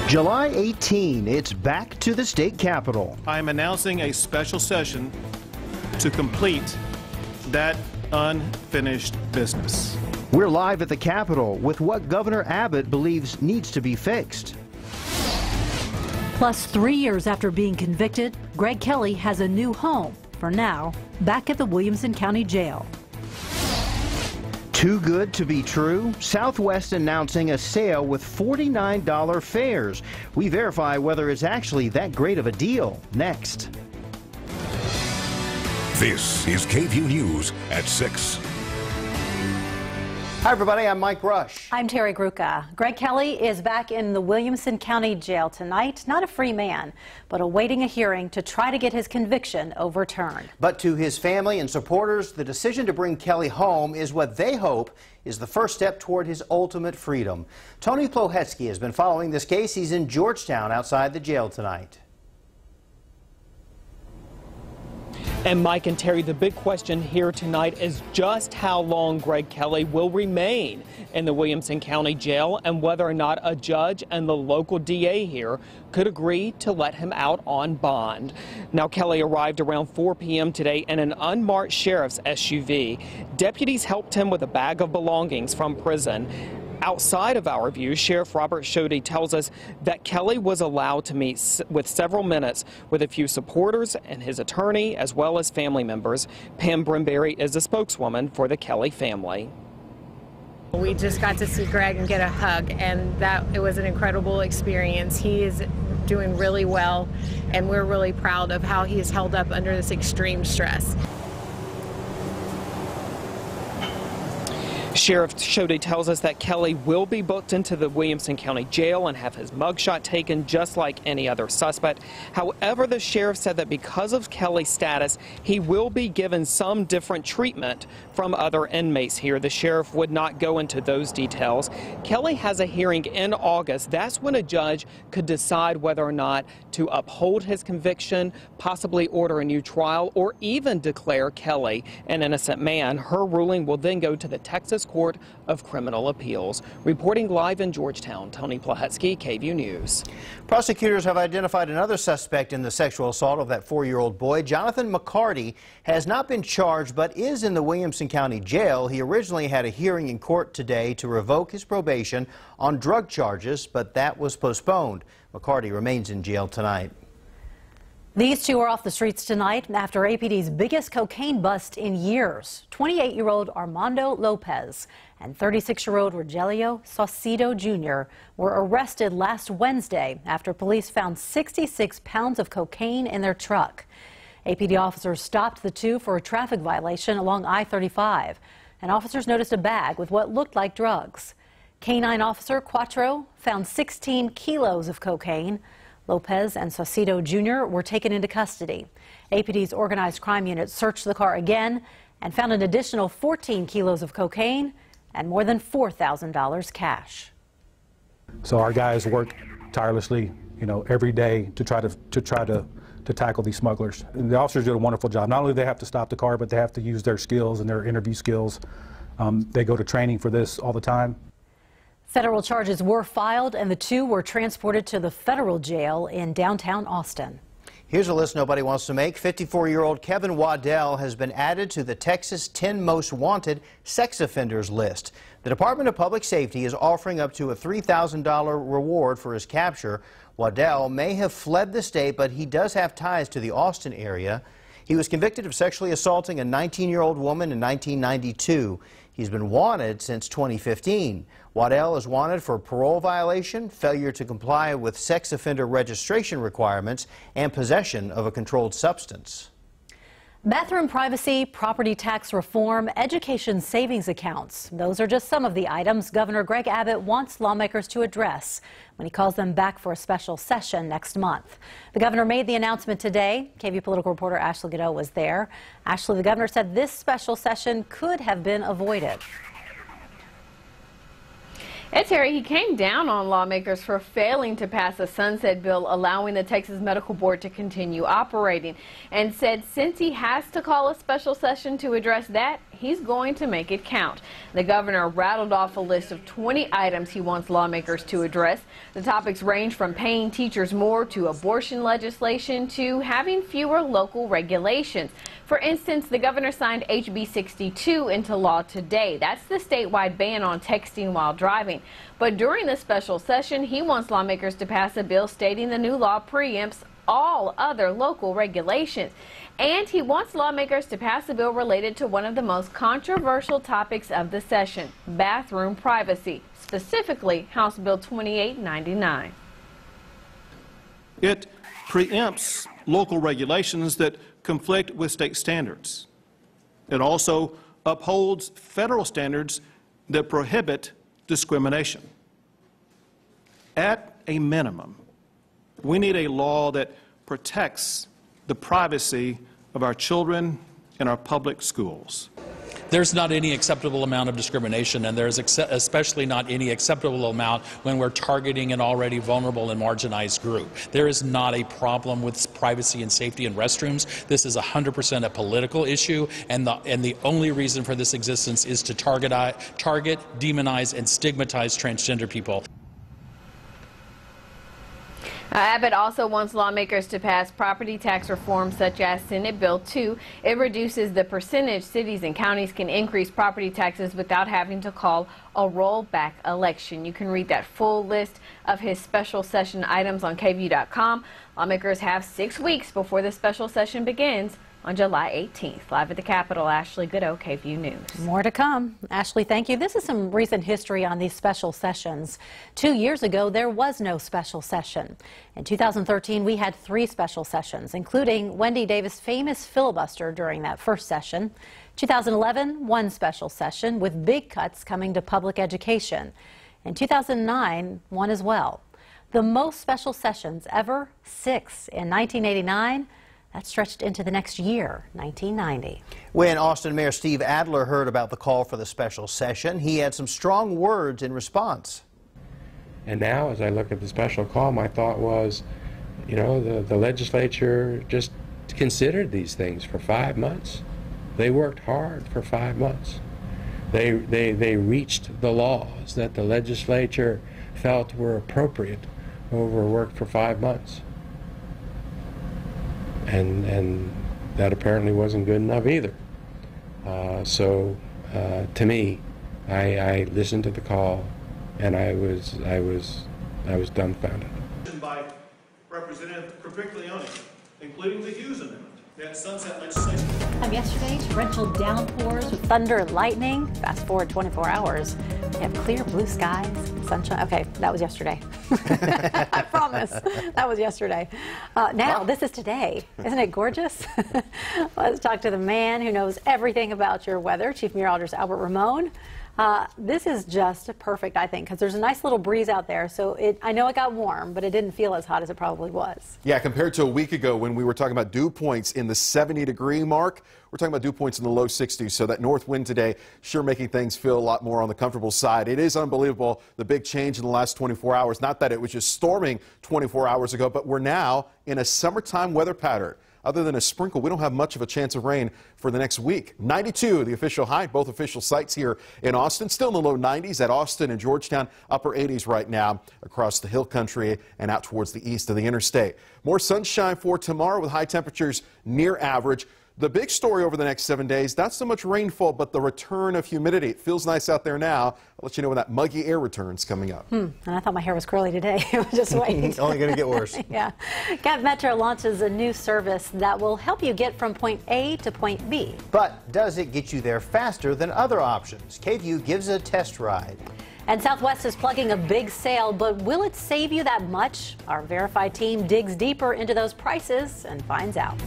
July 18, it's back to the state capitol. I am announcing a special session to complete that unfinished business. We're live at the Capitol with what Governor Abbott believes needs to be fixed. Plus, 3 years after being convicted, Greg Kelly has a new home, for now, back at the Williamson County Jail. Too good to be true? Southwest announcing a sale with $49 fares. We verify whether it's actually that great of a deal. Next. This is KVUE News at 6. Hi, everybody. I'm Mike Rush. I'm Terry Gruca. Greg Kelly is back in the Williamson County Jail tonight. Not a free man, but awaiting a hearing to try to get his conviction overturned. But to his family and supporters, the decision to bring Kelly home is what they hope is the first step toward his ultimate freedom. Tony Plohetsky has been following this case. He's in Georgetown outside the jail tonight. And Mike and Terry, the big question here tonight is just how long Greg Kelly will remain in the Williamson County Jail and whether or not a judge and the local DA here could agree to let him out on bond. Now, Kelly arrived around 4 p.m. today in an unmarked sheriff's SUV. Deputies helped him with a bag of belongings from prison. Outside of our view, Sheriff Robert Shodey tells us that Kelly was allowed to meet with several minutes with a few supporters and his attorney, as well as family members. Pam Brimberry is a spokeswoman for the Kelly family. We just got to see Greg and get a hug, and it was an incredible experience. He is doing really well, and we're really proud of how he has held up under this extreme stress. Sheriff Shodey tells us that Kelly will be booked into the Williamson County Jail and have his mugshot taken just like any other suspect. However, the sheriff said that because of Kelly's status, he will be given some different treatment from other inmates here. The sheriff would not go into those details. Kelly has a hearing in August. That's when a judge could decide whether or not to uphold his conviction, possibly order a new trial, or even declare Kelly an innocent man. Her ruling will then go to the Texas Court of Criminal Appeals. Reporting live in Georgetown, Tony Plohetsky, KVUE News. Prosecutors have identified another suspect in the sexual assault of that 4-year-old boy. Jonathan McCarty has not been charged but is in the Williamson County Jail. He originally had a hearing in court today to revoke his probation on drug charges, but that was postponed. McCarty remains in jail tonight. These two are off the streets tonight after APD's biggest cocaine bust in years. 28-year-old Armando Lopez and 36-year-old Rogelio Saucedo Jr. were arrested last Wednesday after police found 66 pounds of cocaine in their truck. APD officers stopped the two for a traffic violation along I-35, and officers noticed a bag with what looked like drugs. Canine officer Quattro found 16 kilos of cocaine. Lopez and Saucedo Jr. were taken into custody. APD's organized crime unit searched the car again and found an additional 14 kilos of cocaine and more than $4,000 cash. So our guys work tirelessly, every day to try to tackle these smugglers. And the officers did a wonderful job. Not only do they have to stop the car, but they have to use their skills and their interview skills. They go to training for this all the time. Federal charges were filed, and the two were transported to the federal jail in downtown Austin. Here's a list nobody wants to make. 54-year-old Kevin Waddell has been added to the Texas 10 Most Wanted Sex Offenders list. The Department of Public Safety is offering up to a $3,000 reward for his capture. Waddell may have fled the state, but he does have ties to the Austin area. He was convicted of sexually assaulting a 19-year-old woman in 1992. He's been wanted since 2015. Waddell is wanted for parole violation, failure to comply with sex offender registration requirements, and possession of a controlled substance. Bathroom privacy, property tax reform, education savings accounts. Those are just some of the items Governor Greg Abbott wants lawmakers to address when he calls them back for a special session next month. The governor made the announcement today. KVUE political reporter Ashley Godot was there. Ashley, the governor said this special session could have been avoided. And Terry, he came down on lawmakers for failing to pass a sunset bill allowing the Texas Medical Board to continue operating, and said since he has to call a special session to address that, he's going to make it count. The governor rattled off a list of 20 items he wants lawmakers to address. The topics range from paying teachers more to abortion legislation to having fewer local regulations. For instance, the governor signed HB 62 into law today. That's the statewide ban on texting while driving. But during the special session, he wants lawmakers to pass a bill stating the new law preempts all other local regulations. And he wants lawmakers to pass a bill related to one of the most controversial topics of the session, bathroom privacy, specifically House Bill 2899. It preempts local regulations that conflict with state standards. It also upholds federal standards that prohibit discrimination. At a minimum, we need a law that protects the privacy of our children in our public schools. There's not any acceptable amount of discrimination, and there's especially not any acceptable amount when we're targeting an already vulnerable and marginalized group. There is not a problem with privacy and safety in restrooms. This is 100% a political issue, and the only reason for this existence is to target, demonize, and stigmatize transgender people. Abbott also wants lawmakers to pass property tax reform such as Senate Bill 2. It reduces the percentage cities and counties can increase property taxes without having to call a rollback election. You can read that full list of his special session items on KVUE.com. Lawmakers have 6 weeks before the special session begins on July 18th. Live at the Capitol, Ashley Goodo, KVUE News. More to come. Ashley, thank you. This is some recent history on these special sessions. 2 years ago, there was no special session. In 2013, we had 3 special sessions, including Wendy Davis' famous filibuster during that first session. 2011, 1 special session with big cuts coming to public education. In 2009, 1 as well. The most special sessions ever, 6 in 1989. That stretched into the next year, 1990. When Austin Mayor Steve Adler heard about the call for the special session, he had some strong words in response. And now, as I look at the special call, my thought was, you know, the legislature just considered these things for 5 months. They worked hard for 5 months. They reached the laws that the legislature felt were appropriate overworked for 5 months. And that apparently wasn't good enough either. So to me, I listened to the call, and I was dumbfounded. By Representative Capriglione, including the Hughes Amendment, that sunset legislation. Yesterday, torrential downpours with thunder and lightning. Fast forward 24 hours. We have clear blue skies, sunshine. Okay, that was yesterday. I promise. That was yesterday. Now, this is today. Isn't it gorgeous? Let's talk to the man who knows everything about your weather, Chief Meteorologist Albert Ramon. This is just perfect, I think, because there's a nice little breeze out there. So I know it got warm, but it didn't feel as hot as it probably was. Yeah, compared to a week ago when we were talking about dew points in the 70-degree mark, we're talking about dew points in the low 60s. So that north wind today sure making things feel a lot more on the comfortable side. It is unbelievable, the big change in the last 24 hours. Not that it was just storming 24 hours ago, but we're now in a summertime weather pattern. Other than a sprinkle, we don't have much of a chance of rain for the next week. 92, the official high, both official sites here in Austin. Still in the low 90s at Austin and Georgetown, upper 80s right now across the hill country and out towards the east of the interstate. More sunshine for tomorrow with high temperatures near average. The big story over the next 7 days, not so much rainfall, but the return of humidity. It feels nice out there now. I'll let you know when that muggy air returns coming up. And I thought my hair was curly today. I was just waiting. Only going to get worse. Yeah. Cap Metro launches a new service that will help you get from point A to point B. But does it get you there faster than other options? KVUE gives a test ride. And Southwest is plugging a big sale, but will it save you that much? Our Verified team digs deeper into those prices and finds out.